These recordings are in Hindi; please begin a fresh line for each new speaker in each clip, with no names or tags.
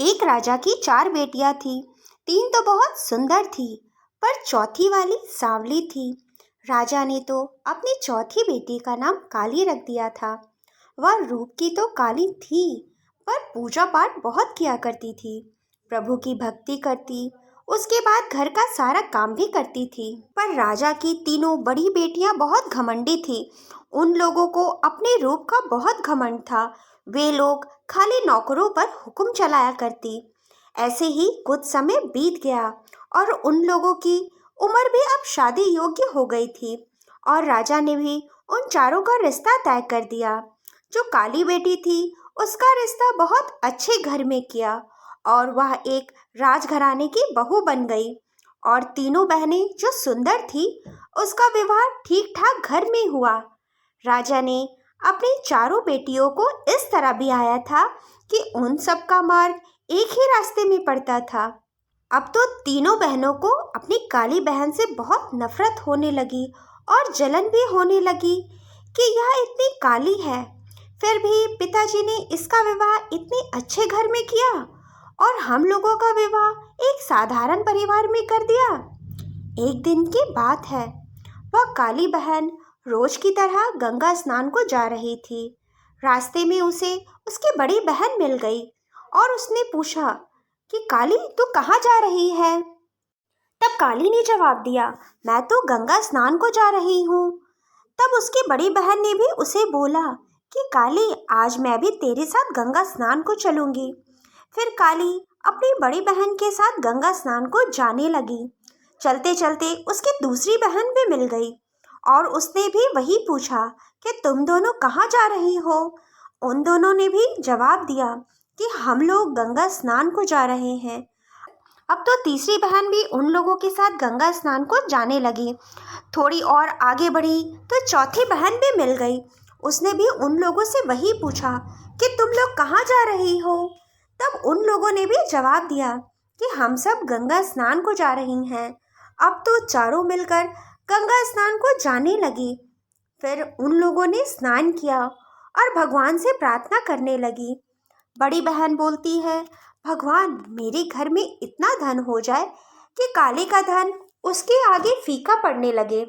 एक राजा की चार बेटियां थी। तीन तो बहुत सुंदर थी, पर चौथी वाली सांवली थी। राजा ने तो अपनी चौथी बेटी का नाम काली रख दिया था। वह रूप की तो काली थी, पर पूजा पाठ बहुत किया करती थी, प्रभु की भक्ति करती, उसके बाद घर का सारा काम भी करती थी। पर राजा की तीनों बड़ी बेटियां बहुत घमंडी थी। उन लोगों को अपने रूप का बहुत घमंड था। वे लोग खाली नौकरों पर हुक्म चलाया करती। ऐसे ही कुछ समय बीत गया और उन लोगों की उम्र भी अब शादी योग्य हो गई थी और राजा ने भी उन चारों का रिश्ता तय कर दिया। जो काली बेटी थी उसका रिश्ता बहुत अच्छे घर में किया और वह एक राजघराने की बहू बन गई। और तीनों बहनें जो सुंदर थी उसका विवाह ठीक ठाक घर में हुआ। राजा ने अपनी चारों बेटियों को इस तरह ब्याया था कि उन सब का मार्ग एक ही रास्ते में पड़ता था। अब तो तीनों बहनों को अपनी काली बहन से बहुत नफरत होने लगी और जलन भी होने लगी कि यह इतनी काली है, फिर भी पिताजी ने इसका विवाह इतने अच्छे घर में किया और हम लोगों का विवाह एक साधारण परिवार में कर दिया। एक दिन की बात है, वह काली बहन रोज की तरह गंगा स्नान को जा रही थी। रास्ते में उसे उसकी बड़ी बहन मिल गई और उसने पूछा कि काली, तू कहाँ जा रही है? तब काली ने जवाब दिया, मैं तो गंगा स्नान को जा रही हूँ। तब उसकी बड़ी बहन ने भी उसे बोला कि काली, आज मैं भी तेरे साथ गंगा स्नान को चलूंगी। फिर काली अपनी बड़ी बहन के साथ गंगा स्नान को जाने लगी। चलते चलते उसकी दूसरी बहन भी मिल गई और उसने भी वही पूछा कि तुम दोनों कहाँ जा रही हो? उन दोनों ने भी जवाब दिया कि हम लोग गंगा स्नान को जा रहे हैं। अब तो तीसरी बहन भी उन लोगों के साथ गंगा स्नान को जाने लगी। थोड़ी और आगे बढ़ी तो चौथी बहन भी मिल गई। उसने भी उन लोगों से वही पूछा कि तुम लोग कहाँ जा रही हो? तब उन लोगों ने भी जवाब दिया कि हम सब गंगा स्नान को जा रही हैं। अब तो चारों मिलकर गंगा स्नान को जाने लगी। फिर उन लोगों ने स्नान किया और भगवान से प्रार्थना करने लगी। बड़ी बहन बोलती है, भगवान, मेरे घर में इतना धन हो जाए कि काली का धन उसके आगे फीका पड़ने लगे।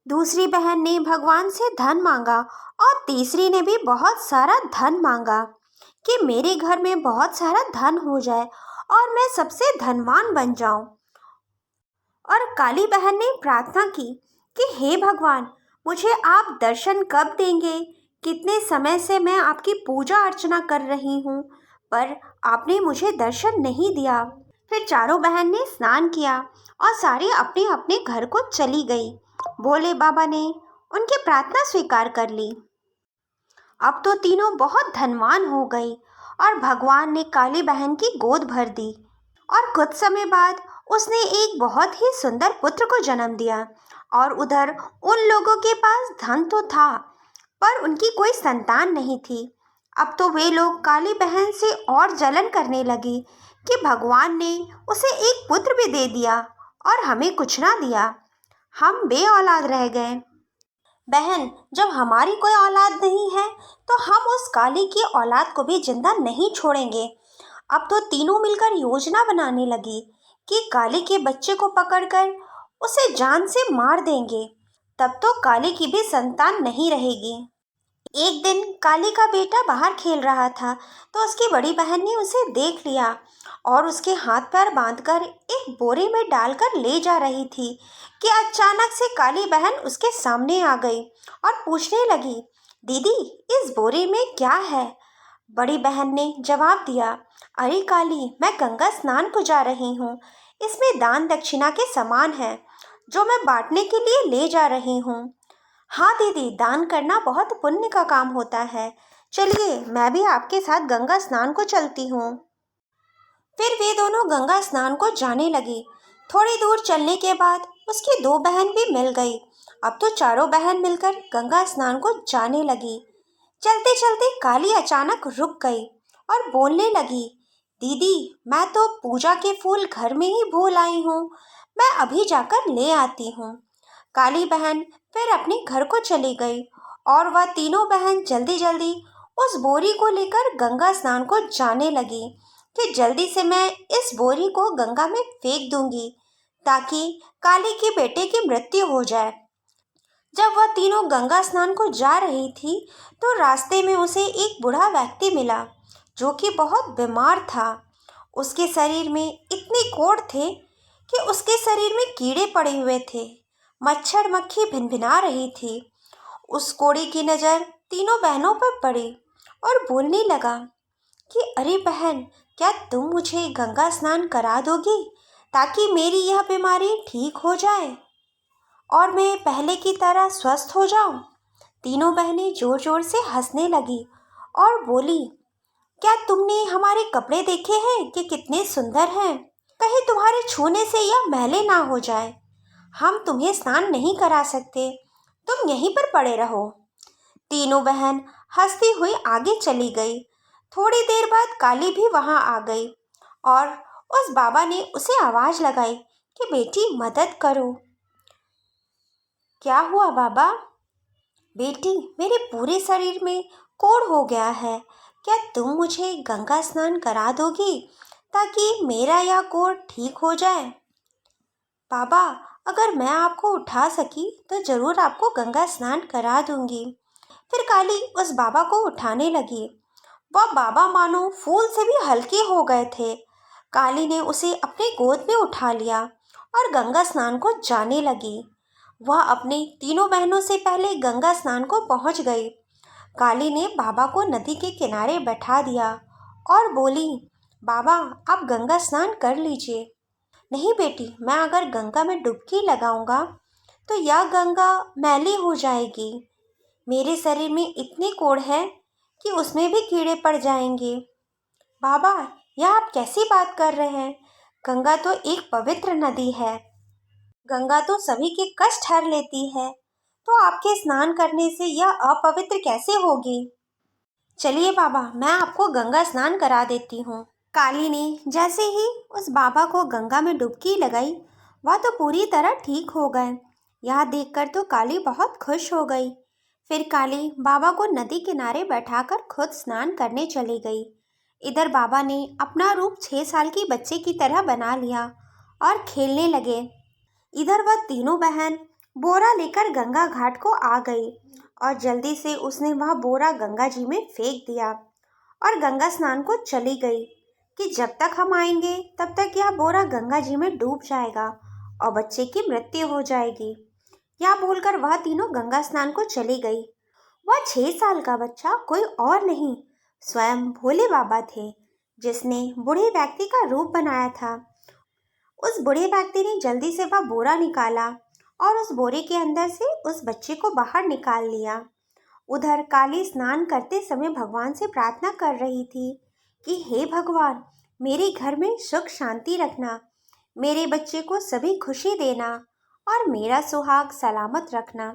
दूसरी बहन ने भगवान से धन मांगा और तीसरी ने भी बहुत सारा धन मांगा कि मेरे घर में बहुत सारा धन हो जाए और मैं सबसे धनवान बन जाऊं। और काली बहन ने प्रार्थना की कि हे भगवान, मुझे आप दर्शन कब देंगे? कितने समय से मैं आपकी पूजा अर्चना कर रही हूँ, पर आपने मुझे दर्शन नहीं दिया। फिर चारों बहन ने स्नान किया और सारी अपने अपने घर को चली गई। भोले बाबा ने उनकी प्रार्थना स्वीकार कर ली। अब तो तीनों बहुत धनवान हो गई और भगवान ने काली बहन की गोद भर दी और कुछ समय बाद उसने एक बहुत ही सुंदर पुत्र को जन्म दिया। और उधर उन लोगों के पास धन तो था, पर उनकी कोई संतान नहीं थी। अब तो वे लोग काली बहन से और जलन करने लगी कि भगवान ने उसे एक पुत्र भी दे दिया और हमें कुछ ना दिया, हम बे औलाद रह गए। बहन, जब हमारी कोई औलाद नहीं है तो हम उस काली की औलाद को भी जिंदा नहीं छोड़ेंगे। अब तो तीनों मिलकर योजना बनाने लगी कि काली के बच्चे को पकड़कर उसे जान से मार देंगे, तब तो काली की भी संतान नहीं रहेगी। एक दिन काली का बेटा बाहर खेल रहा था तो उसकी बड़ी बहन ने उसे देख लिया और उसके हाथ पैर बांधकर एक बोरे में डालकर ले जा रही थी कि अचानक से काली बहन उसके सामने आ गई और पूछने लगी, दीदी, इस बोरे में क्या है? बड़ी बहन ने जवाब दिया, अरे काली, मैं गंगा स्नान को जा रही हूँ। इसमें दान दक्षिणा के सामान है जो मैं बांटने के लिए ले जा रही हूँ। हाँ दीदी, दान करना बहुत पुण्य का काम होता है। चलिए, मैं भी आपके साथ गंगा स्नान को चलती हूँ। फिर वे दोनों गंगा स्नान को जाने लगी। थोड़ी दूर चलने के बाद उसकी दो बहन भी मिल गई। अब तो चारों बहन मिलकर गंगा स्नान को जाने लगी। चलते चलते काली अचानक रुक गई और बोलने लगी, दीदी, मैं तो पूजा के फूल घर में ही भूल आई हूँ, मैं अभी जाकर ले आती हूँ। काली बहन फिर अपने घर को चली गई और वह तीनों बहन जल्दी जल्दी उस बोरी को लेकर गंगा स्नान को जाने लगी। कि जल्दी से मैं इस बोरी को गंगा में फेंक दूंगी ताकि काली के बेटे की मृत्यु हो जाए। जब वह तीनों गंगा स्नान को जा रही थी तो रास्ते में उसे एक बूढ़ा व्यक्ति मिला जो कि बहुत बीमार था। उसके शरीर में इतने कोढ़ थे कि उसके शरीर में कीड़े पड़े हुए थे। मच्छर मक्खी भिनभिना रही थी। उस कोढ़ी की नज़र तीनों बहनों पर पड़ी और बोलने लगा कि अरे बहन, क्या तुम मुझे गंगा स्नान करा दोगी ताकि मेरी यह बीमारी ठीक हो जाए और मैं पहले की तरह स्वस्थ हो जाऊं। तीनों बहनें जोर जोर से हंसने लगी और बोली, क्या तुमने हमारे कपड़े देखे हैं कि कितने सुंदर हैं? कहीं तुम्हारे छूने से यह मैले ना हो जाए। हम तुम्हें स्नान नहीं करा सकते, तुम यहीं पर पड़े रहो। तीनों बहन हंसती हुई आगे चली गई। थोड़ी देर बाद काली भी वहां आ गई और उस बाबा ने उसे आवाज़ लगाई कि बेटी मदद करो। क्या हुआ बाबा? बेटी, मेरे पूरे शरीर में कोढ़ हो गया है। क्या तुम मुझे गंगा स्नान करा दोगी ताकि मेरा यह कोढ़ ठीक हो जाए? बाबा, अगर मैं आपको उठा सकी तो ज़रूर आपको गंगा स्नान करा दूंगी। फिर काली उस बाबा को उठाने लगी। वह बाबा मानो फूल से भी हल्के हो गए थे। काली ने उसे अपने गोद में उठा लिया और गंगा स्नान को जाने लगी। वह अपने तीनों बहनों से पहले गंगा स्नान को पहुंच गई। काली ने बाबा को नदी के किनारे बैठा दिया और बोली, बाबा, आप गंगा स्नान कर लीजिए। नहीं बेटी, मैं अगर गंगा में डुबकी लगाऊंगा तो यह गंगा मैली हो जाएगी। मेरे शरीर में इतने कोढ़ है कि उसमें भी कीड़े पड़ जाएंगे। बाबा, यह आप कैसी बात कर रहे हैं? गंगा तो एक पवित्र नदी है। गंगा तो सभी के कष्ट हर लेती है, तो आपके स्नान करने से यह अपवित्र कैसे होगी? चलिए बाबा, मैं आपको गंगा स्नान करा देती हूँ। काली ने जैसे ही उस बाबा को गंगा में डुबकी लगाई, वह तो पूरी तरह ठीक हो गए। यह देखकर तो काली बहुत खुश हो गई। फिर काली बाबा को नदी किनारे बैठाकर खुद स्नान करने चली गई। इधर बाबा ने अपना रूप 6 साल की बच्चे की तरह बना लिया और खेलने लगे। इधर वह तीनों बहन बोरा लेकर गंगा घाट को आ गई और जल्दी से उसने वह बोरा गंगा जी में फेंक दिया और गंगा स्नान को चली गई कि जब तक हम आएंगे तब तक यह बोरा गंगा जी में डूब जाएगा और बच्चे की मृत्यु हो जाएगी। यह बोलकर वह तीनों गंगा स्नान को चली गई। वह 6 साल का बच्चा कोई और नहीं, स्वयं भोले बाबा थे, जिसने बूढ़े व्यक्ति का रूप बनाया था। उस बूढ़े व्यक्ति ने जल्दी से वह बोरा निकाला और उस बोरे के अंदर से उस बच्चे को बाहर निकाल लिया। उधर काली स्नान करते समय भगवान से प्रार्थना कर रही थी कि हे भगवान, मेरे घर में सुख शांति रखना, मेरे बच्चे को सभी खुशी देना और मेरा सुहाग सलामत रखना।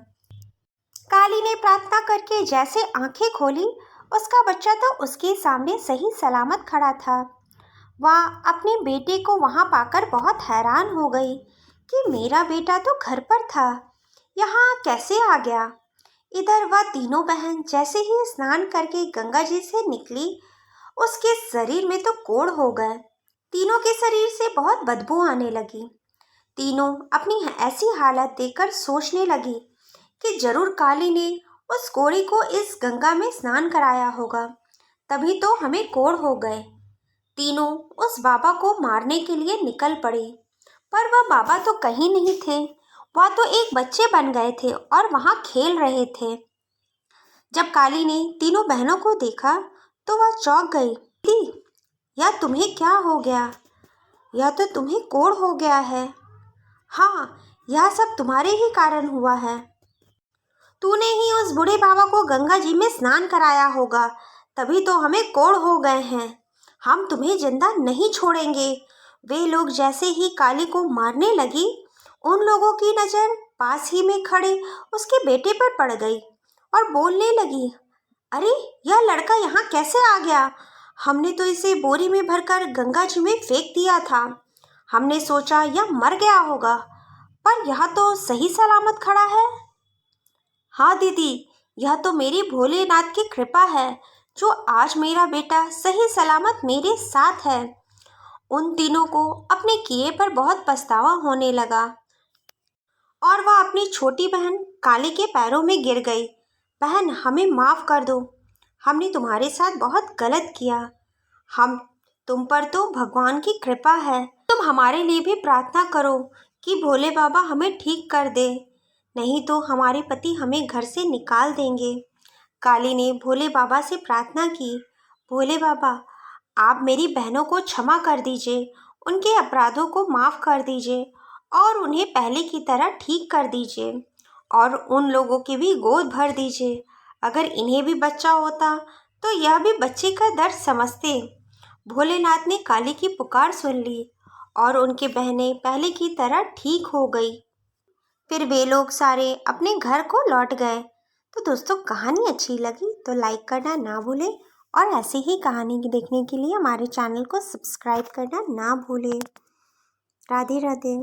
काली ने प्रार्थना करके जैसे आंखें खोली, उसका बच्चा तो उसके सामने सही सलामत खड़ा था। वह अपने बेटे को वहां पाकर बहुत हैरान हो गई कि मेरा बेटा तो घर पर था, यहाँ कैसे आ गया। इधर वह तीनों बहन जैसे ही स्नान करके गंगा जी से निकली, उसके शरीर में तो कोढ़ हो गए। तीनों के शरीर से बहुत बदबू आने लगी। तीनों अपनी ऐसी हालत देखकर सोचने लगी कि जरूर काली ने उस कोढ़ी को इस गंगा में स्नान कराया होगा, तभी तो हमें कोढ़ हो गए। तीनों उस बाबा को मारने के लिए निकल पड़े, पर वह बाबा तो कहीं नहीं थे। वह तो एक बच्चे बन गए थे और वहां खेल रहे थे। जब काली ने तीनों बहनों को देखा तो वह चौंक गई। दीदी, यह तुम्हें क्या हो गया? यह तो तुम्हें कोढ़ हो गया है। हाँ, यह सब तुम्हारे ही कारण हुआ है। तूने ही उस बूढ़े बाबा को गंगा जी में स्नान कराया होगा, तभी तो हमें कोढ़ हो गए हैं। हम तुम्हें जिंदा नहीं छोड़ेंगे। वे लोग जैसे ही काली को मारने लगी, उन लोगों की नज़र पास ही में खड़े उसके बेटे पर पड़ गई और बोलने लगी, अरे, यह लड़का यहाँ कैसे आ गया? हमने तो इसे बोरी में भरकर गंगा जी में फेंक दिया था। हमने सोचा यह मर गया होगा, पर यह तो सही सलामत खड़ा है। हाँ दीदी, यह तो मेरी भोलेनाथ की कृपा है जो आज मेरा बेटा सही सलामत मेरे साथ है। उन तीनों को अपने किए पर बहुत पछतावा होने लगा और वह अपनी छोटी बहन काली के पैरों में गिर गई। बहन, हमें माफ़ कर दो। हमने तुम्हारे साथ बहुत गलत किया। हम तुम पर तो भगवान की कृपा है। तुम हमारे लिए भी प्रार्थना करो कि भोले बाबा हमें ठीक कर दे, नहीं तो हमारे पति हमें घर से निकाल देंगे। काली ने भोले बाबा से प्रार्थना की, भोले बाबा, आप मेरी बहनों को क्षमा कर दीजिए, उनके अपराधों को माफ़ कर दीजिए और उन्हें पहले की तरह ठीक कर दीजिए और उन लोगों की भी गोद भर दीजिए। अगर इन्हें भी बच्चा होता तो यह भी बच्चे का दर्द समझते। भोलेनाथ ने काली की पुकार सुन ली और उनकी बहनें पहले की तरह ठीक हो गई। फिर वे लोग सारे अपने घर को लौट गए। तो दोस्तों, कहानी अच्छी लगी तो लाइक करना ना भूलें और ऐसे ही कहानी देखने के लिए हमारे चैनल को सब्सक्राइब करना ना भूलें। राधे राधे।